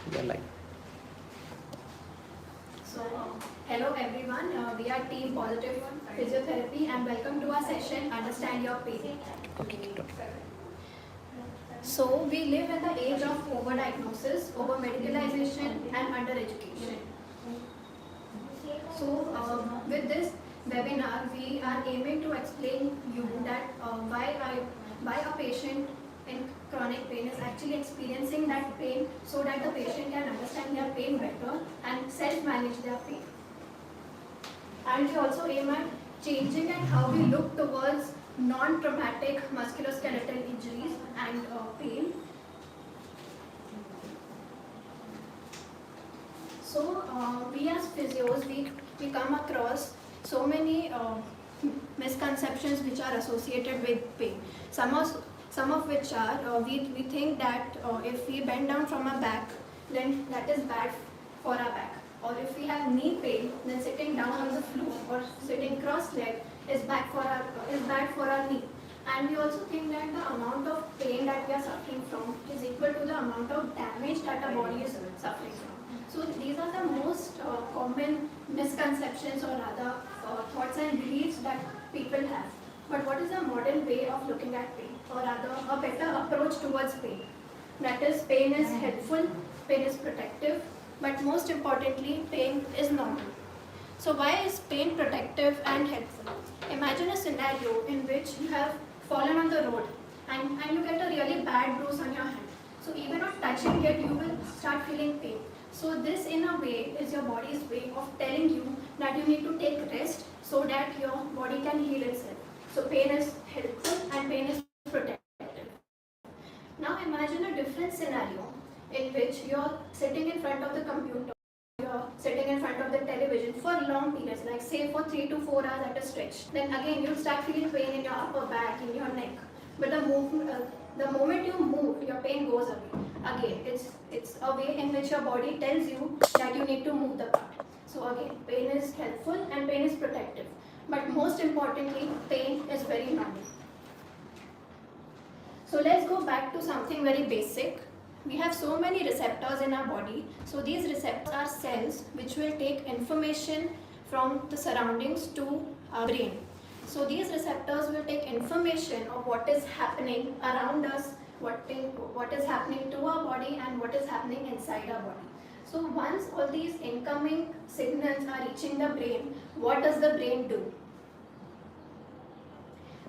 We are live. So, hello everyone. We are Team Positive Physiotherapy and welcome to our session Understand Your Pain. Okay, keep talking. So, we live in the age of overdiagnosis, over-medicalization and under-education. So, with this webinar, we are aiming to explain you that why a patient in chronic pain is actually experiencing that pain so that the patient can understand their pain better and self-manage their pain. And we also aim at changing at how we look towards non-traumatic musculoskeletal injuries and pain. So we as physios, we come across so many misconceptions which are associated with pain. Some of which are, we think that if we bend down from our back, then that is bad for our back. Or if we have knee pain, then sitting down on the floor or sitting cross-legged is bad for our knee. And we also think that the amount of pain that we are suffering from is equal to the amount of damage that our body is suffering from. So these are the most common misconceptions or rather thoughts and beliefs that people have. But what is a modern way of looking at pain, or rather a better approach towards pain? That is, pain is helpful, pain is protective, but most importantly, pain is normal. So why is pain protective and helpful? Imagine a scenario in which you have fallen on the road and you get a really bad bruise on your hand. So even on touching it, you will start feeling pain. So this in a way is your body's way of telling you that you need to take rest so that your body can heal itself. So pain is helpful and pain is protective. Now imagine a different scenario in which you're sitting in front of the computer, you're sitting in front of the television for long periods, like say for 3 to 4 hours at a stretch. Then again you'll start feeling pain in your upper back, in your neck. But the moment you move, your pain goes away. Again, it's a way in which your body tells you that you need to move the part. So again, pain is helpful and pain is protective. But most importantly, pain is very normal. So let's go back to something very basic. We have so many receptors in our body. So these receptors are cells which will take information from the surroundings to our brain. So these receptors will take information of what is happening around us, what is happening to our body and what is happening inside our body. So once all these incoming signals are reaching the brain, what does the brain do?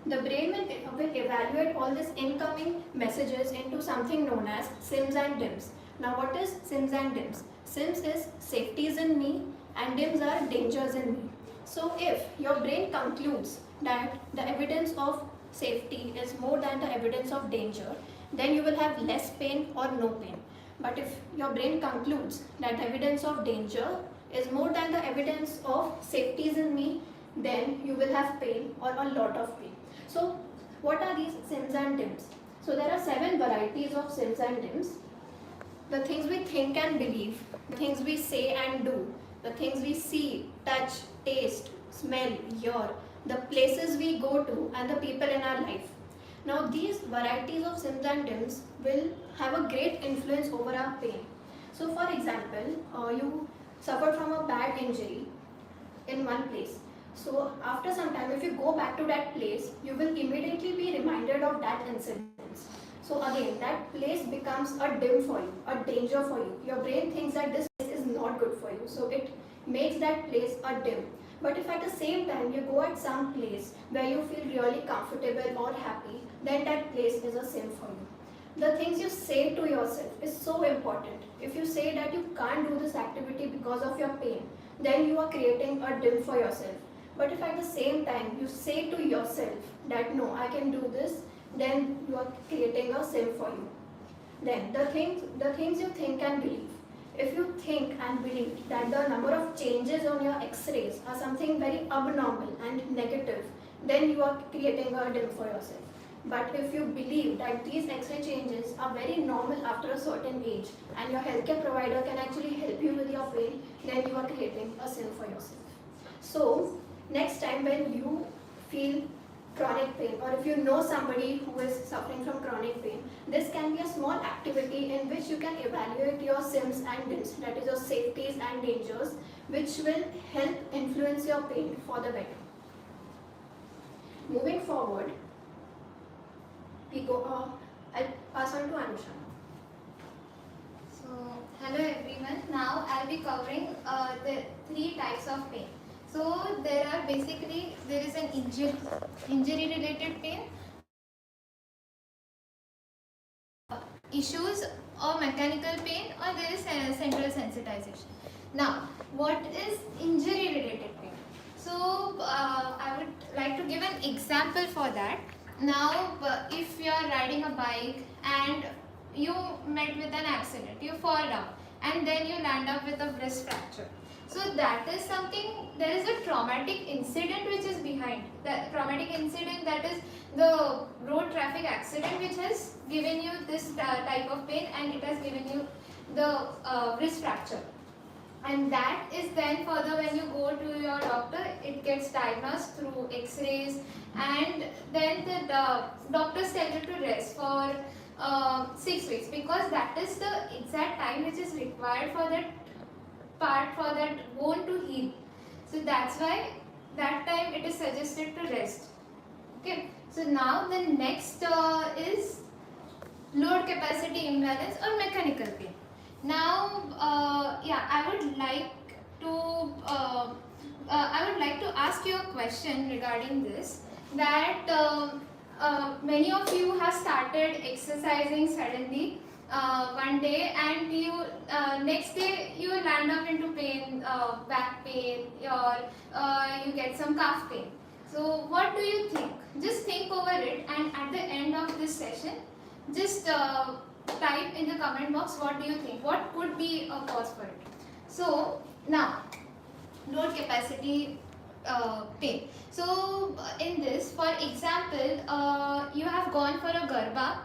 The brain will evaluate all these incoming messages into something known as SIMS and DIMS. Now what is SIMS and DIMS? SIMS is safety is in me and DIMS are dangers in me. So if your brain concludes that the evidence of safety is more than the evidence of danger, then you will have less pain or no pain. But if your brain concludes that the evidence of danger is more than the evidence of safety is in me, then you will have pain or a lot of pain. So what are these SIMS and DIMS? So there are 7 varieties of SIMS and DIMS. The things we think and believe, the things we say and do, the things we see, touch, taste, smell, hear, the places we go to and the people in our life. Now these varieties of SIMS and DIMS will have a great influence over our pain. So for example, you suffered from a bad injury in one place. So after some time, if you go back to that place, you will immediately be reminded of that incident. So again, that place becomes a dim for you, a danger for you. Your brain thinks that this place is not good for you. So it makes that place a dim. But if at the same time you go at some place where you feel really comfortable or happy, then that place is a sim for you. The things you say to yourself is so important. If you say that you can't do this activity because of your pain, then you are creating a dim for yourself. But if at the same time you say to yourself that no, I can do this, then you are creating a sim for you. Then the things you think and believe. If you think and believe that the number of changes on your x-rays are something very abnormal and negative, then you are creating a dim for yourself. But if you believe that these x-ray changes are very normal after a certain age and your healthcare provider can actually help you with your pain, then you are creating a sim for yourself. So next time when you feel chronic pain, or if you know somebody who is suffering from chronic pain, this can be a small activity in which you can evaluate your SIMS and DIMS, that is your safeties and dangers, which will help influence your pain for the better. Moving forward, I'll pass on to Anusha. So, hello everyone. Now I'll be covering the 3 types of pain. So, there is an injury related pain, issues or mechanical pain, or there is central sensitization. Now, what is injury related pain? So, I would like to give an example for that. Now, if you are riding a bike and you met with an accident, you fall down and then you land up with a wrist fracture. So that is something, there is a traumatic incident which is behind. The traumatic incident, that is the road traffic accident, which has given you this type of pain, and it has given you the wrist fracture. And that is then further, when you go to your doctor, it gets diagnosed through x-rays, and then the doctors tell you to rest for 6 weeks, because that is the exact time which is required for that part, for that bone to heal. So that's why that time it is suggested to rest. Okay. So now the next is load capacity imbalance or mechanical pain. Now, I would like to ask you a question regarding this. That many of you have started exercising suddenly one day, and you next day you land up into pain, back pain, or you get some calf pain. So what do you think? Just think over it, and at the end of this session, just type in the comment box what do you think, what could be a cause for it. So now, load capacity pain. So in this, for example, you have gone for a garba.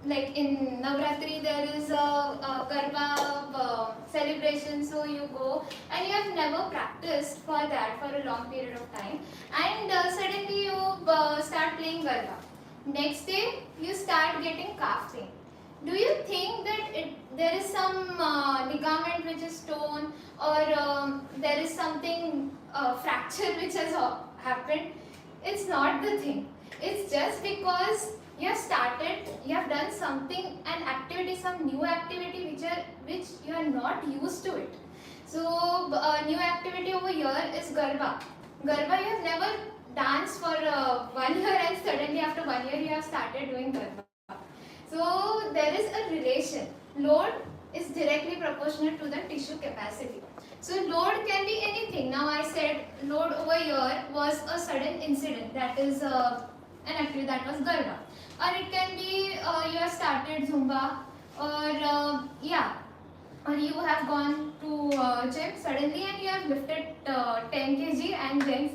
Like in Navratri, there is a garba celebration, so you go and you have never practiced for that for a long period of time, and suddenly you start playing garba. Next day, you start getting calf pain. Do you think that there is some ligament which is torn, or there is something fracture which has happened? It's not the thing. It's just because you have done something, an activity, some new activity which you are not used to it. So new activity over here is Garba. Garba, you have never danced for 1 year, and suddenly after 1 year you have started doing Garba. So there is a relation. Load is directly proportional to the tissue capacity. So load can be anything. Now I said load over here was a sudden incident, that is an activity, that was Garba. Or it can be you have started Zumba, or or you have gone to gym suddenly and you have lifted 10 kg, and then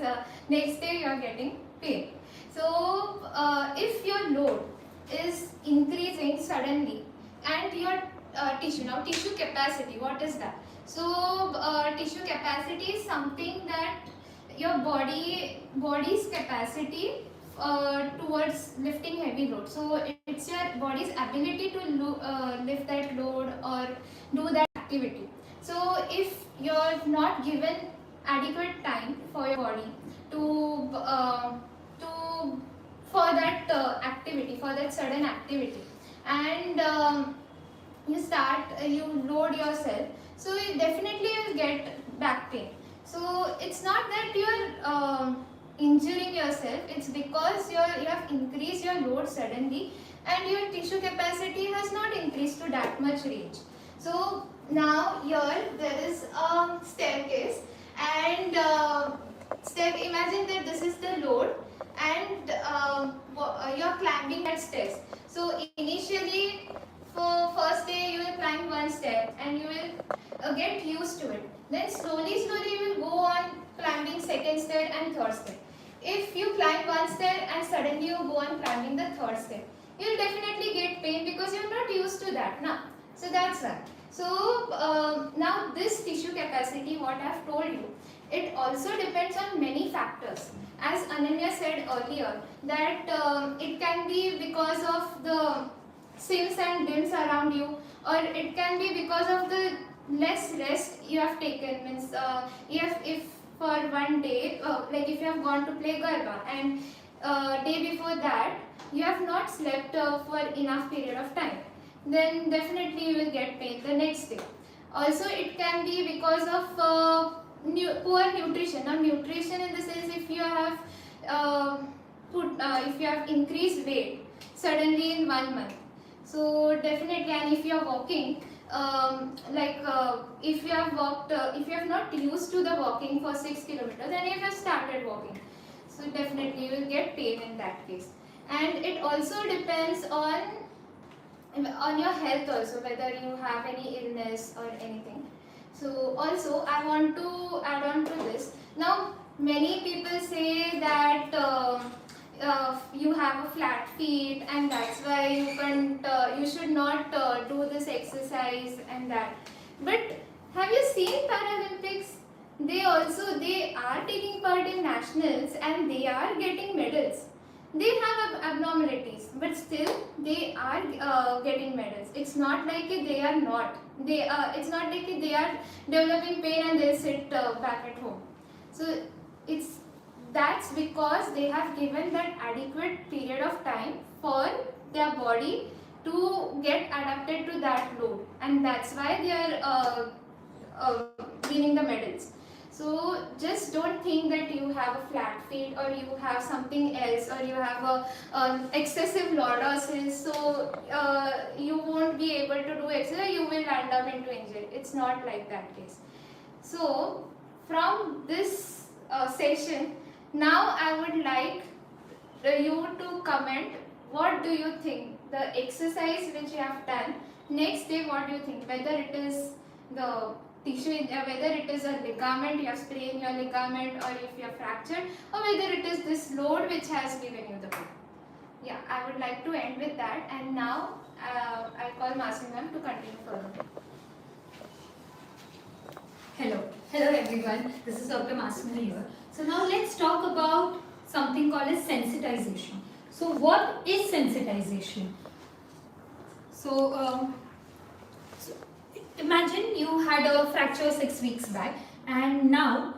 next day you are getting pain. So if your load is increasing suddenly, and your tissue capacity, what is that? So tissue capacity is something that your body's capacity towards lifting heavy load. So it's your body's ability to lift that load or do that activity. So if you're not given adequate time for your body to for that activity, for that sudden activity, and you load yourself, so you definitely will get back pain. So it's not that you're injuring yourself, it's because you have increased your load suddenly, and your tissue capacity has not increased to that much range. So now here there is a staircase, and imagine that this is the load, and you are climbing that stairs. So initially, for first day you will climb one stair and you will get used to it. Then slowly you will go on climbing second stair and third stair. If you climb one stair and suddenly you go on climbing the third stair, you will definitely get pain because you are not used to that now. So that's why. So now this tissue capacity, what I have told you, it also depends on many factors. As Ananya said earlier, that it can be because of the sims and dims around you, or it can be because of the less rest you have taken. Means if for one day, like if you have gone to play garba and day before that you have not slept for enough period of time, then definitely you will get pain the next day. Also, it can be because of poor nutrition. Now, nutrition in the sense, if you have if you have increased weight suddenly in 1 month, so definitely, and if you are walking, if you have walked, if you have not used to the walking for 6 kilometers, and if you have started walking, so definitely you will get pain in that case. And it also depends on your health also, whether you have any illness or anything. So also I want to add on to this. Now many people say that you have a flat feet and that's why you should not do this exercise and that. But have you seen Paralympics? They are taking part in nationals and they are getting medals. They have abnormalities, but still they are getting medals. It's not like they are not. It's not like they are developing pain and they'll sit back at home. So that's because they have given that adequate period of time for their body to get adapted to that load, and that's why they are winning the medals. So just don't think that you have a flat feet or you have something else or you have a excessive lordosis, so you won't be able to do exercise, you will end up into injury. It's not like that case. So from this session, now I would like you to comment, what do you think the exercise which you have done, next day what do you think, whether it is the tissue, whether it is a ligament, you have sprained your ligament, or if you have fractured, or whether it is this load which has given you the pain. Yeah, I would like to end with that, and now I call Masi ma'am to continue further. Hello everyone, this is Dr. Masina here. So now let's talk about something called as sensitization. So what is sensitization? So imagine you had a fracture 6 weeks back and now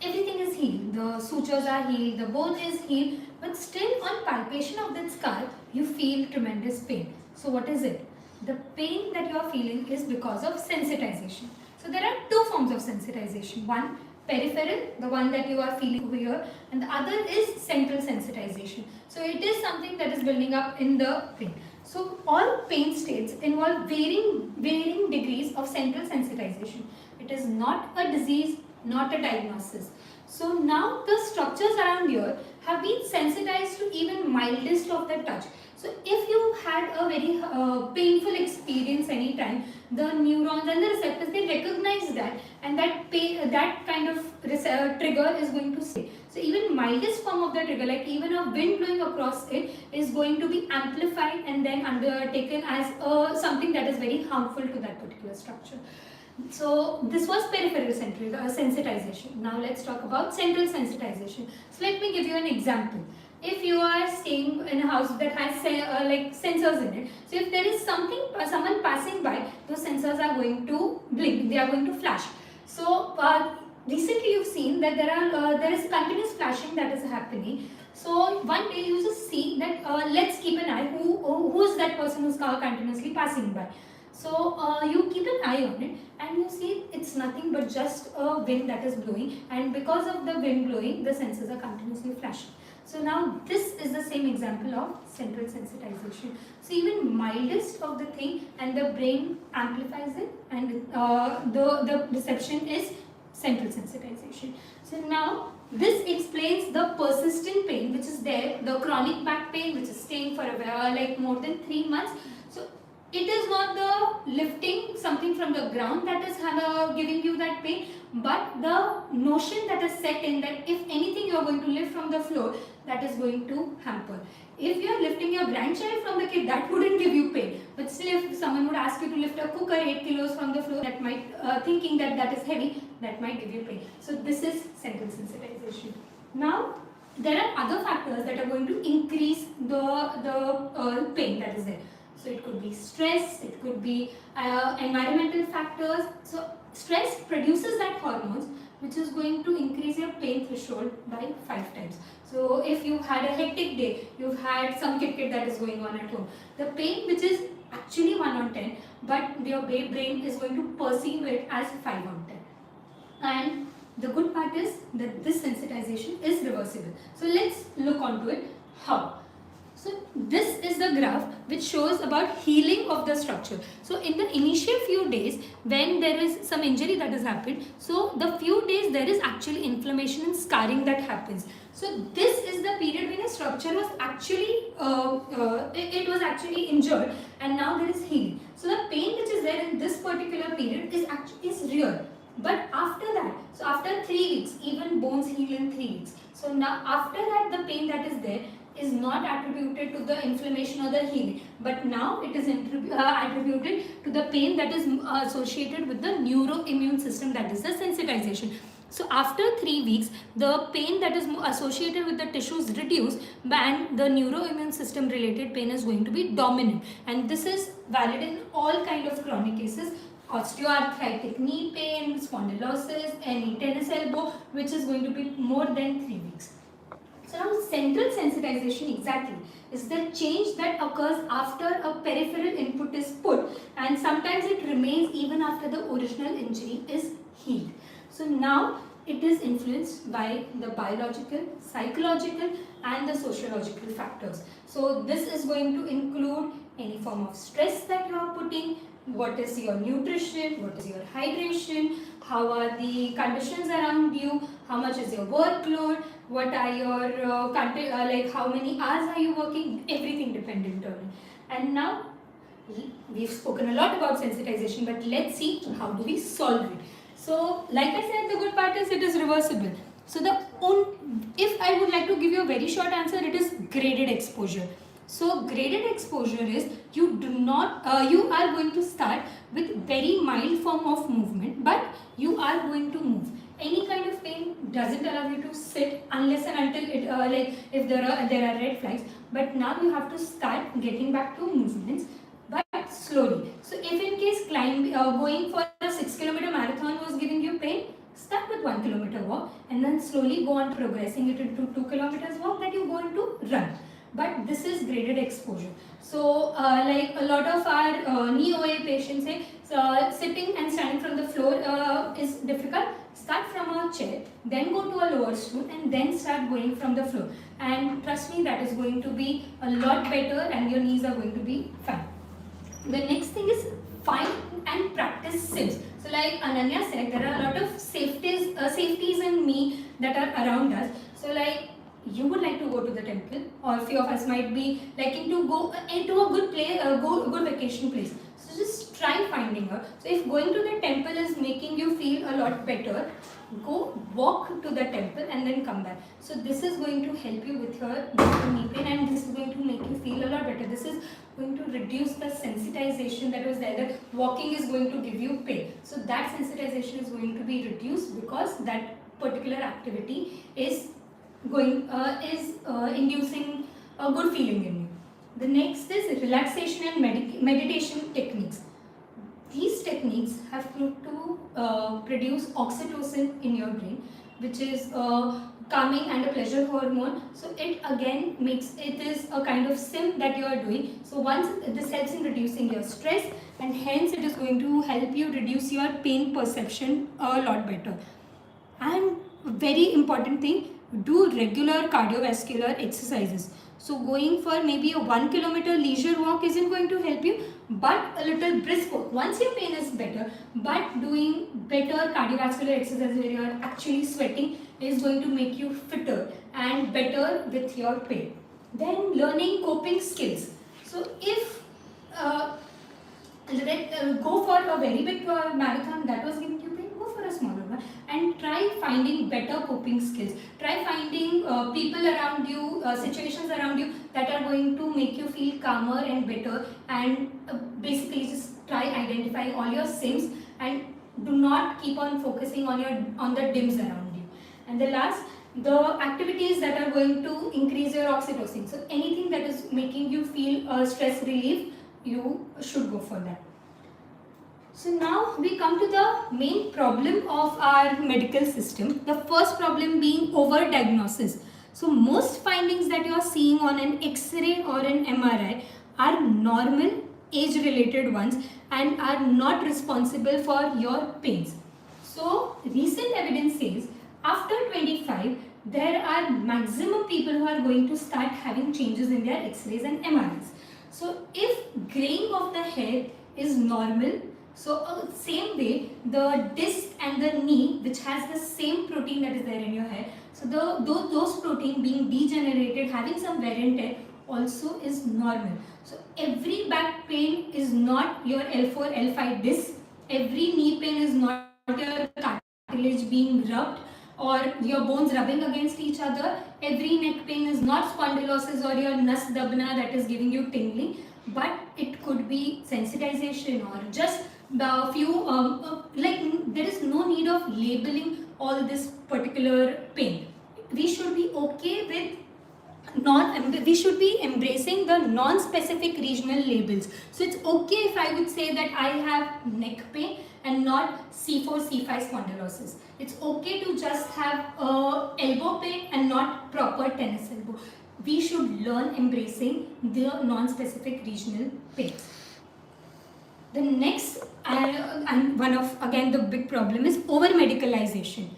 everything is healed. The sutures are healed, the bone is healed, but still on palpation of that scar, you feel tremendous pain. So what is it? The pain that you are feeling is because of sensitization. So there are two forms of sensitization. One, peripheral, the one that you are feeling over here, and the other is central sensitization. So it is something that is building up in the brain. So all pain states involve varying degrees of central sensitization. It is not a disease, not a diagnosis. So now the structures around here have been sensitized to even mildest of the touch. So if you had a very painful experience anytime, the neurons and the receptors, they recognize that, and that pain, that kind of trigger is going to stay. So even mildest form of the trigger, like even a wind blowing across it, is going to be amplified and then undertaken as something that is very harmful to that particular structure. So this was peripheral sensitization. Now let's talk about central sensitization. So let me give you an example. If you are staying in a house that has like sensors in it, so if there is someone passing by, those sensors are going to blink, they are going to flash. So recently you've seen that there is continuous flashing that is happening. So one day you just see that let's keep an eye, who is that person who's continuously passing by. So you keep an eye on it and you see it's nothing but just a wind that is blowing, and because of the wind blowing, the sensors are continuously flashing. So now this is the same example of central sensitization. So even mildest of the thing and the brain amplifies it, and the reception is central sensitization. So now this explains the persistent pain which is there, the chronic back pain which is staying for like more than 3 months. So it is not the lifting something from the ground that is giving you that pain, but the notion that is set in that if anything you are going to lift from the floor, that is going to hamper. If you are lifting your grandchild from the kid, that wouldn't give you pain. But still, if someone would ask you to lift a cooker 8 kilos from the floor, that might thinking that that is heavy, that might give you pain. So this is central sensitization. Now, there are other factors that are going to increase the pain that is there. So it could be stress, it could be environmental factors. So stress produces that hormones which is going to increase your pain threshold by 5 times. So if you had a hectic day, you've had some kit that is going on at home, the pain which is actually 1 on 10, but your brain is going to perceive it as 5 on 10. And the good part is that this sensitization is reversible. So let's look onto it. How? So this is the graph which shows about healing of the structure. So in the initial few days when there is some injury that has happened, so the few days there is actually inflammation and scarring that happens. So this is the period when a structure was actually it was actually injured, and now there is healing. So the pain which is there in this particular period is real. But after that, so after 3 weeks, even bones heal in 3 weeks. So now after that, the pain that is there is not attributed to the inflammation or the healing, but now it is attributed to the pain that is associated with the neuroimmune system, that is the sensitization. So after 3 weeks, the pain that is associated with the tissues reduce, and the neuroimmune system related pain is going to be dominant. And this is valid in all kind of chronic cases. Osteoarthritic knee pain, spondylosis, any tennis elbow, which is going to be more than 3 weeks. So now central sensitization exactly is the change that occurs after a peripheral input is put, and sometimes it remains even after the original injury is healed. So now it is influenced by the biological, psychological and the sociological factors. So this is going to include any form of stress that you are putting, what is your nutrition, what is your hydration, how are the conditions around you, how much is your workload, what are your like how many hours are you working, everything dependent on it. And now we've spoken a lot about sensitization, but let's see how do we solve it. So like I said, the good part is it is reversible. So if I would like to give you a very short answer, it is graded exposure. So graded exposure is you are going to start with very mild form of movement, but you are going to move. Any kind of pain doesn't allow you to sit unless and until it like if there are red flags. But now you have to start getting back to movements, but slowly. So if in case going for a 6-kilometer marathon was giving you pain, start with 1 kilometer walk and then slowly go on progressing it into 2 kilometers walk that you're going to run. But this is graded exposure. So like a lot of our knee OA patients say sitting and standing from the floor is difficult. Start from a chair, then go to a lower stool and then start going from the floor. And trust me, that is going to be a lot better and your knees are going to be fine. The next thing is find and practice SIMS. So like Ananya said, there are a lot of safeties in me that are around us. So like you would like to go to the temple, or few of us might be liking to go into a good place, good vacation place. So just try finding her. So if going to the temple is making you feel a lot better, go walk to the temple and then come back. So this is going to help you with your knee pain, and this is going to make you feel a lot better. This is going to reduce the sensitization that was there, that walking is going to give you pain. So that sensitization is going to be reduced because that particular activity is inducing a good feeling in you. The next is relaxation and meditation techniques. These techniques have proved to produce oxytocin in your brain, which is calming and a pleasure hormone. So it again it is a kind of sim that you are doing. So once this helps in reducing your stress, and hence it is going to help you reduce your pain perception a lot better. And very important thing, do regular cardiovascular exercises. So going for maybe a 1 kilometer leisure walk isn't going to help you, but a little brisk walk once your pain is better, but doing better cardiovascular exercise where you are actually sweating is going to make you fitter and better with your pain. Then learning coping skills. So if go for a very big marathon that was giving you pain, go for a smaller one and try finding better coping skills. Try finding people around you, situations around you that are going to make you feel calmer and better, and basically just try identifying all your sims and do not keep on focusing on the DIMS around you. And the last, the activities that are going to increase your oxytocin. So anything that is making you feel stress relief, you should go for that. So now we come to the main problem of our medical system. The first problem being overdiagnosis. So most findings that you are seeing on an X-ray or an MRI are normal age-related ones and are not responsible for your pains. So recent evidence says after 25, there are maximum people who are going to start having changes in their X-rays and MRIs. So if graying of the hair is normal, so same way the disc and the knee, which has the same protein that is there in your hair, so those protein being degenerated, having some wear and tear also is normal. So every back pain is not your L4, L5 disc. Every knee pain is not your cartilage being rubbed or your bones rubbing against each other. Every neck pain is not spondylosis or your nas dabna that is giving you tingling, but it could be sensitization or just the few like there is no need of labeling all this particular pain. We should be okay with we should be embracing the non-specific regional labels. So it's okay if I would say that I have neck pain and not C4, C5 spondylosis. It's okay to just have elbow pain and not proper tennis elbow. We should learn embracing the non-specific regional pains. The next and one of again the big problem is over medicalization.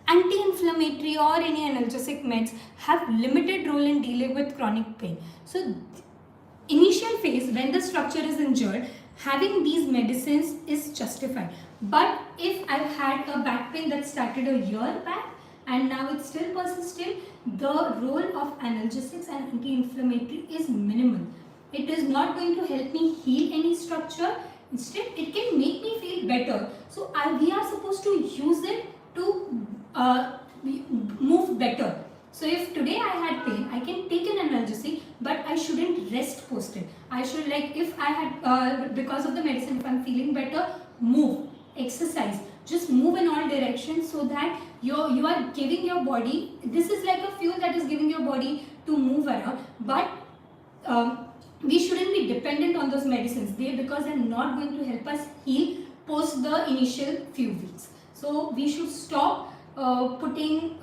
Anti-inflammatory or any analgesic meds have limited role in dealing with chronic pain. So initial phase when the structure is injured, having these medicines is justified. But if I've had a back pain that started a year back and now it's still persistent, the role of analgesics and anti-inflammatory is minimal. It is not going to help me heal any structure. Instead, it can make me feel better. So we are supposed to use it to move better. So if today I had pain, I can take an analgesic, but I shouldn't rest post it. I should, like, if I had because of the medicine, if I'm feeling better, move, exercise, just move in all directions so that you are giving your body, this is like a fuel that is giving your body to move around, but we shouldn't be dependent on those medicines because they're not going to help us heal post the initial few weeks. So we should stop putting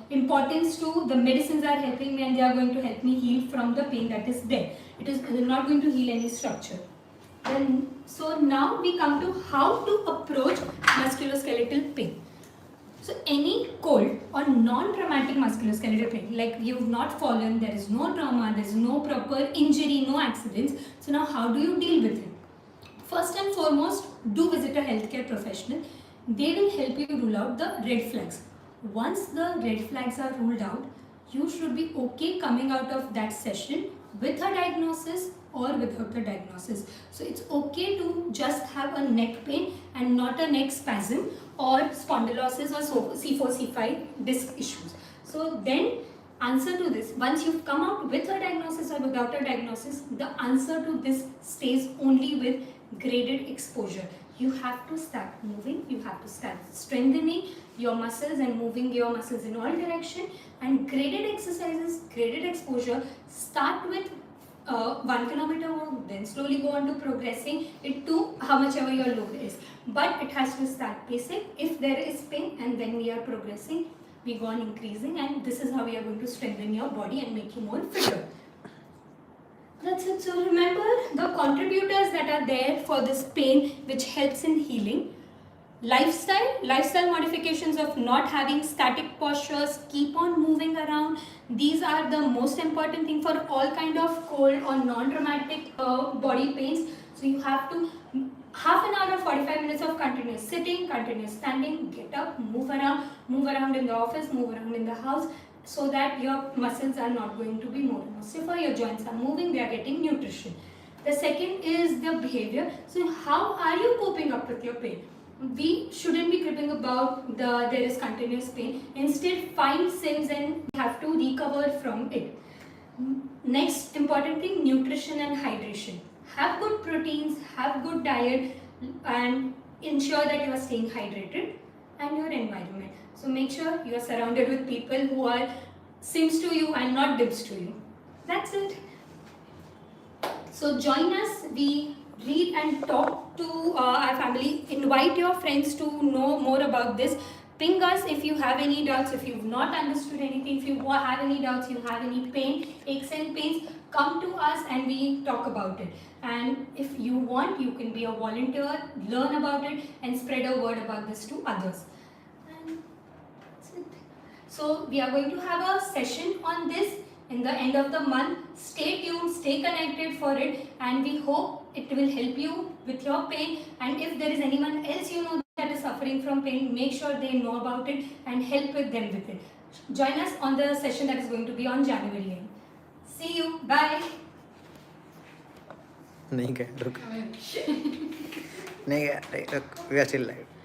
importance to the medicines are helping me and they are going to help me heal from the pain that is there. It is not going to heal any structure. So now we come to how to approach musculoskeletal pain. So any cold or non-traumatic musculoskeletal pain, like you've not fallen, there is no trauma, there is no proper injury, no accidents. So now how do you deal with it? First and foremost, do visit a healthcare professional. They will help you rule out the red flags. Once the red flags are ruled out, you should be okay coming out of that session with a diagnosis or without a diagnosis. So it's okay to just have a neck pain and not a neck spasm or spondylosis or C4, C5 disc issues. So then answer to this, once you've come out with a diagnosis or without a diagnosis, the answer to this stays only with graded exposure. You have to start moving, you have to start strengthening your muscles and moving your muscles in all direction, and graded exercises, graded exposure, start with 1 kilometer walk, then slowly go on to progressing it to how much ever your load is. But it has to start basic. If there is pain and then we are progressing, we go on increasing, and this is how we are going to strengthen your body and make you more fitter. That's it. So remember the contributors that are there for this pain which helps in healing. Lifestyle modifications of not having static postures, keep on moving around. These are the most important thing for all kind of cold or non-traumatic body pains. So you have to half an hour or 45 minutes of continuous sitting, continuous standing, get up, move around in the office, move around in the house, so that your muscles are not going to be more stiffer, your joints are moving, they are getting nutrition. The second is the behavior. So how are you coping up with your pain? We shouldn't be cribbing about there is continuous pain. Instead, find SIMS and have to recover from it. Next important thing, nutrition and hydration. Have good proteins, have good diet, and ensure that you are staying hydrated, and your environment. So make sure you are surrounded with people who are sims to you and not dips to you. That's it. So join us. We read and talk to our family. Invite your friends to know more about this. Ping us if you have any doubts, if you've not understood anything, if you have any doubts, you have any pain, aches and pains, come to us and we talk about it. And if you want, you can be a volunteer, learn about it and spread a word about this to others. And that's it. So we are going to have a session on this in the end of the month. Stay tuned, stay connected for it, and we hope it will help you with your pain. And if there is anyone else you know that is suffering from pain, make sure they know about it and help with them with it. Join us on the session that is going to be on January 8. See you. Bye. नहीं क्या रुक नहीं क्या रुक we are still live.